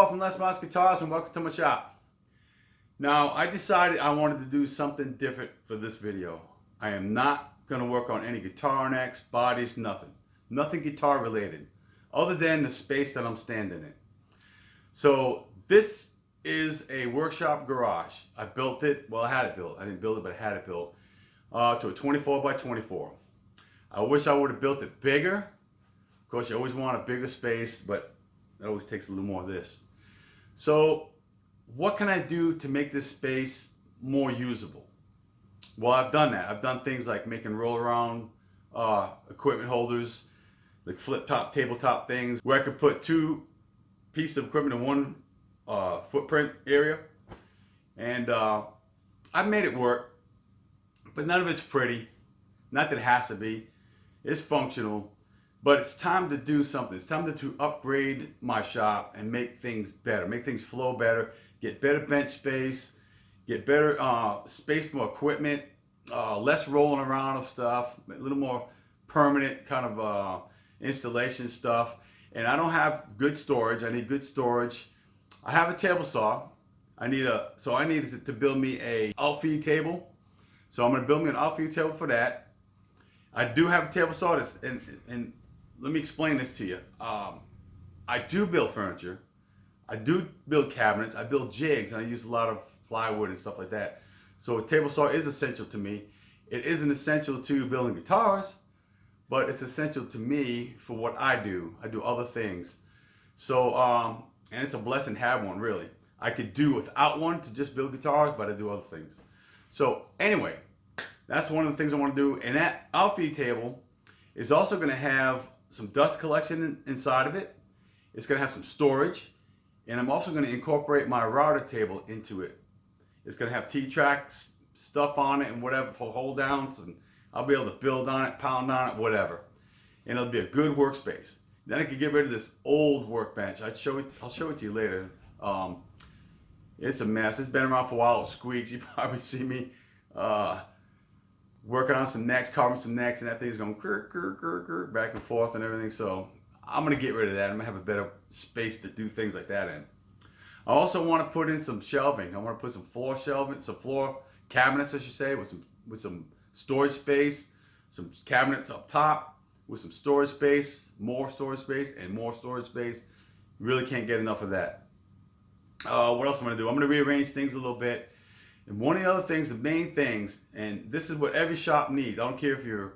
Paul from Les Moss Guitars and welcome to my shop. Now, I decided I wanted to do something different for this video. I am not going to work on any guitar necks, bodies, nothing. Nothing guitar related, other than the space that I'm standing in. So this is a workshop garage. I built it, well I had it built. I didn't build it, but I had it built to a 24 by 24. I wish I would have built it bigger. Of course, you always want a bigger space, but it always takes a little more of this. So what can I do to make this space more usable? Well, I've done that. I've done things like making roll around equipment holders, like flip top, tabletop things, where I could put two pieces of equipment in one footprint area. And I've made it work, but none of it's pretty. Not that it has to be. It's functional. But it's time to do something. It's time to upgrade my shop and make things better, make things flow better, get better bench space, get better space for equipment, less rolling around of stuff, a little more permanent kind of installation stuff. And I don't have good storage. I need good storage. I have a table saw. I needed to build me a outfeed table. So I'm going to build me an outfeed table for that. I do have a table saw that's and let me explain this to you. I do build furniture. I do build cabinets. I build jigs, and I use a lot of plywood and stuff like that. So a table saw is essential to me. It isn't essential to building guitars, but it's essential to me for what I do. I do other things. So, and it's a blessing to have one, really. I could do without one to just build guitars, but I do other things. So anyway, that's one of the things I want to do. And that outfeed table is also going to have some dust collection inside of it. It's going to have some storage, and I'm also going to incorporate my router table into it. It's going to have T-tracks stuff on it and whatever for hold downs, and I'll be able to build on it, pound on it, whatever. And it'll be a good workspace. Then I can get rid of this old workbench. I'll show it to you later. It's a mess. It's been around for a while. It squeaks. You probably see me working on some necks, carving some necks, and that thing's going back and forth and everything. So I'm going to get rid of that. I'm going to have a better space to do things like that in. I also want to put in some shelving. I want to put some floor shelving, some floor cabinets, I should say, with some storage space, some cabinets up top with some storage space, more storage space, and more storage space. Really can't get enough of that. What else am I going to do? I'm going to rearrange things a little bit. And one of the other things, the main things, and this is what every shop needs. I don't care if you're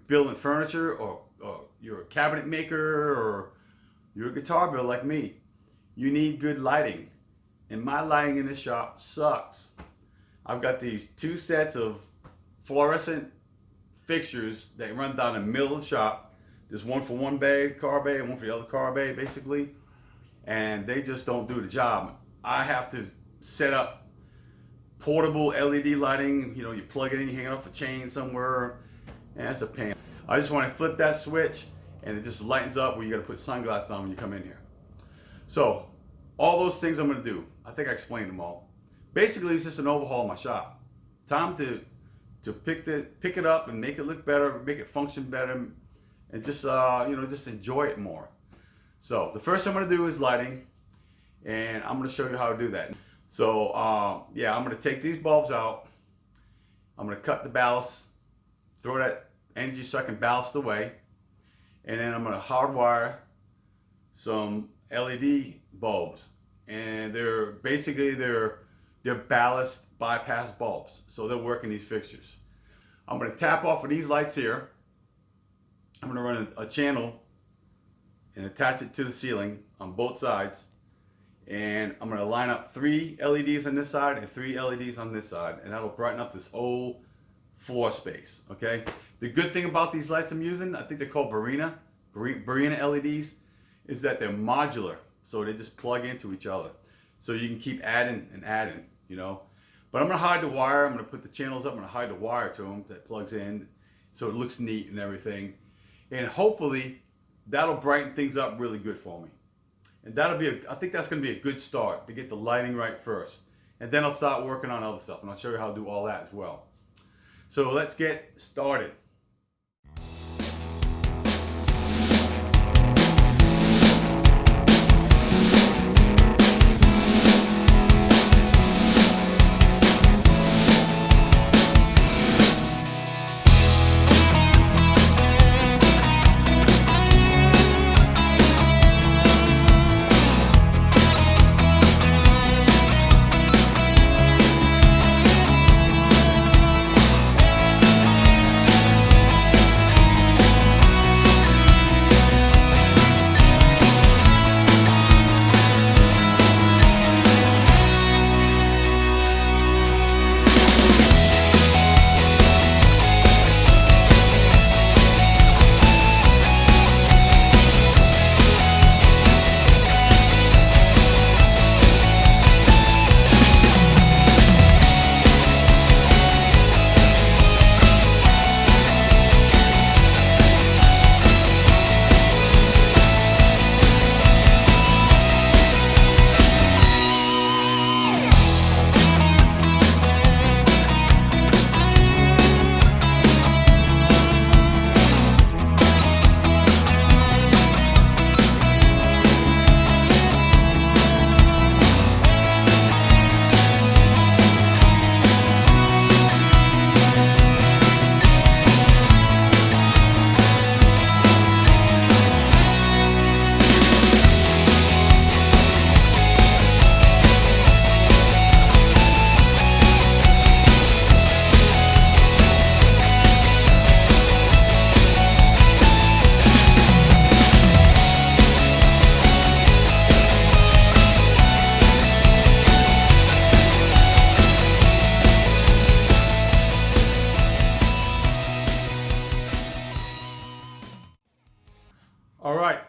building furniture or you're a cabinet maker or you're a guitar builder like me. You need good lighting. And my lighting in this shop sucks. I've got these two sets of fluorescent fixtures that run down the middle of the shop. There's one for one bay, car bay, and one for the other car bay, basically. And they just don't do the job. I have to set up portable LED lighting. You plug it in, you hang it off a chain somewhere, and that's a pain. I just want to flip that switch, and it just lightens up where you got to put sunglasses on when you come in here. So, all those things I'm going to do. I think I explained them all. Basically, it's just an overhaul of my shop. Time to pick it up and make it look better, make it function better, and just just enjoy it more. So, the first thing I'm going to do is lighting, and I'm going to show you how to do that. So yeah, I'm going to take these bulbs out. I'm going to cut the ballast, throw that energy so I can ballast away, and then I'm going to hardwire some LED bulbs, and they're basically they're ballast bypass bulbs, so they'll work in these fixtures. I'm going to tap off of these lights here. I'm going to run a channel and attach it to the ceiling on both sides. And I'm going to line up 3 LEDs on this side and 3 LEDs on this side, and that'll brighten up this whole floor space. Okay. The good thing about these lights I'm using, I think they're called Barrina LEDs, is that they're modular, so they just plug into each other, so you can keep adding and adding. But I'm going to hide the wire. I'm going to put the channels up. I'm going to hide the wire to them that plugs in, so it looks neat and everything. And hopefully that'll brighten things up really good for me. And I think that's going to be a good start to get the lighting right first. And then I'll start working on other stuff, and I'll show you how to do all that as well. So let's get started.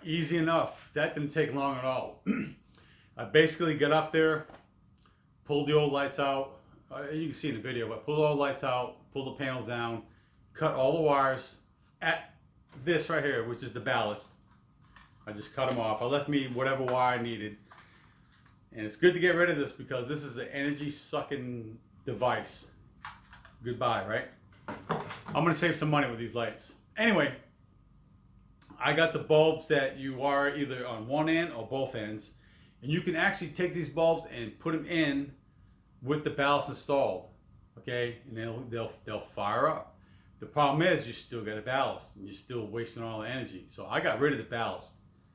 easy enough. That didn't take long at all. I basically got up there, pulled the old lights out. You can see in the video, but pulled all the lights out, pulled the panels down, cut all the wires at this right here, which is the ballast. I just cut them off. I left me whatever wire I needed. And it's good to get rid of this because this is an energy sucking device. Goodbye, right? I'm gonna save some money with these lights. Anyway, I got the bulbs that you wire either on one end or both ends. And you can actually take these bulbs and put them in with the ballast installed. Okay, and they'll fire up. The problem is you still got a ballast and you're still wasting all the energy. So I got rid of the ballast.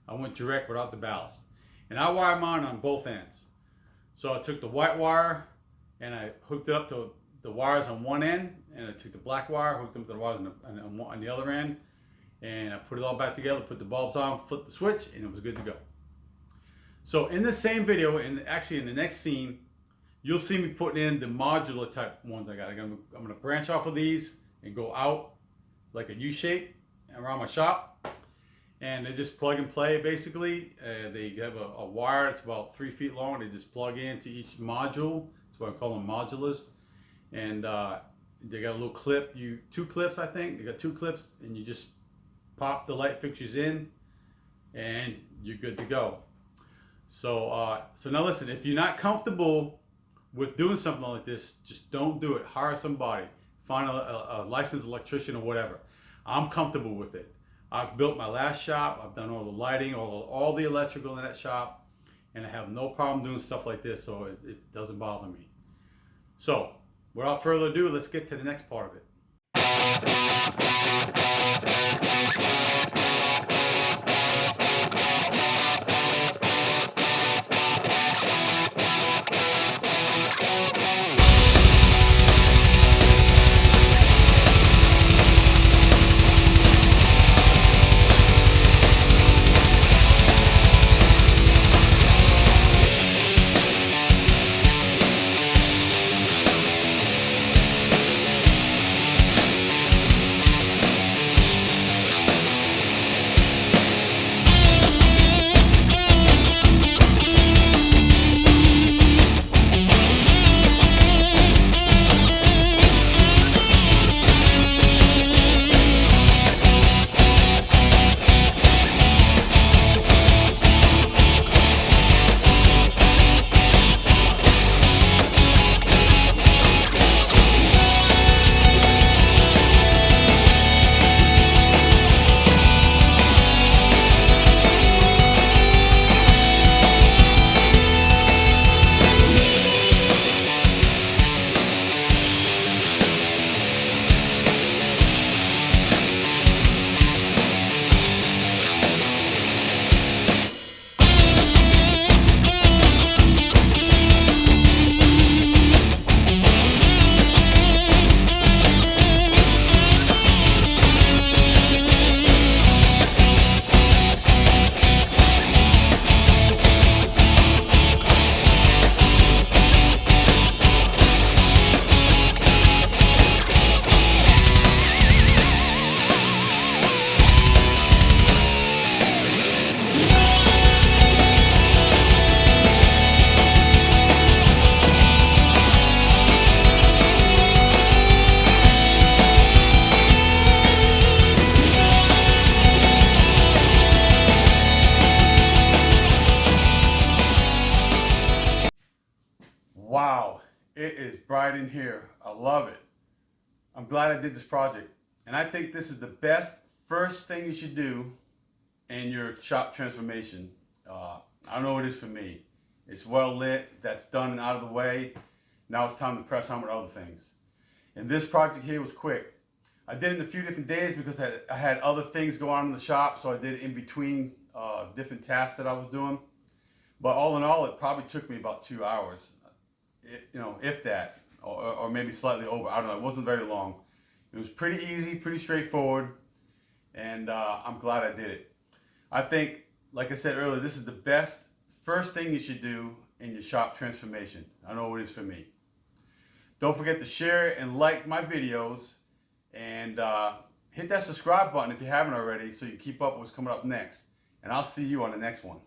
I went direct without the ballast. And I wire mine on both ends. So I took the white wire and I hooked it up to the wires on one end, and I took the black wire, hooked them to the wires on the other end, and I put it all back together, put the bulbs on, flipped the switch, and it was good to go. So in the same video, and actually in the next scene, you'll see me putting in the modular type ones I got. I'm gonna branch off of these and go out like a U shape around my shop. And they just plug and play basically. They have a wire that's about 3 feet long. They just plug into each module. That's why I call them modulars. And they got a little clip, two clips I think. They got 2 clips, and you just pop the light fixtures in and you're good to go. So now listen, if you're not comfortable with doing something like this, just don't do it. Hire somebody. Find a licensed electrician or whatever. I'm comfortable with it. I've built my last shop. I've done all the lighting, all the electrical in that shop, and I have no problem doing stuff like this, so it doesn't bother me. So, without further ado, let's get to the next part of it. Wow, it is bright in here. I love it. I'm glad I did this project. And I think this is the best first thing you should do in your shop transformation. I know it is for me. It's well lit, that's done and out of the way. Now it's time to press on with other things. And this project here was quick. I did it in a few different days because I had other things going on in the shop, so I did it in between different tasks that I was doing. But all in all, it probably took me about 2 hours. If that, or maybe slightly over. I don't know. It wasn't very long. It was pretty easy, pretty straightforward, and I'm glad I did it. I think, like I said earlier, this is the best first thing you should do in your shop transformation. I know it is for me. Don't forget to share and like my videos, and hit that subscribe button if you haven't already, so you can keep up with what's coming up next. and I'll see you on the next one.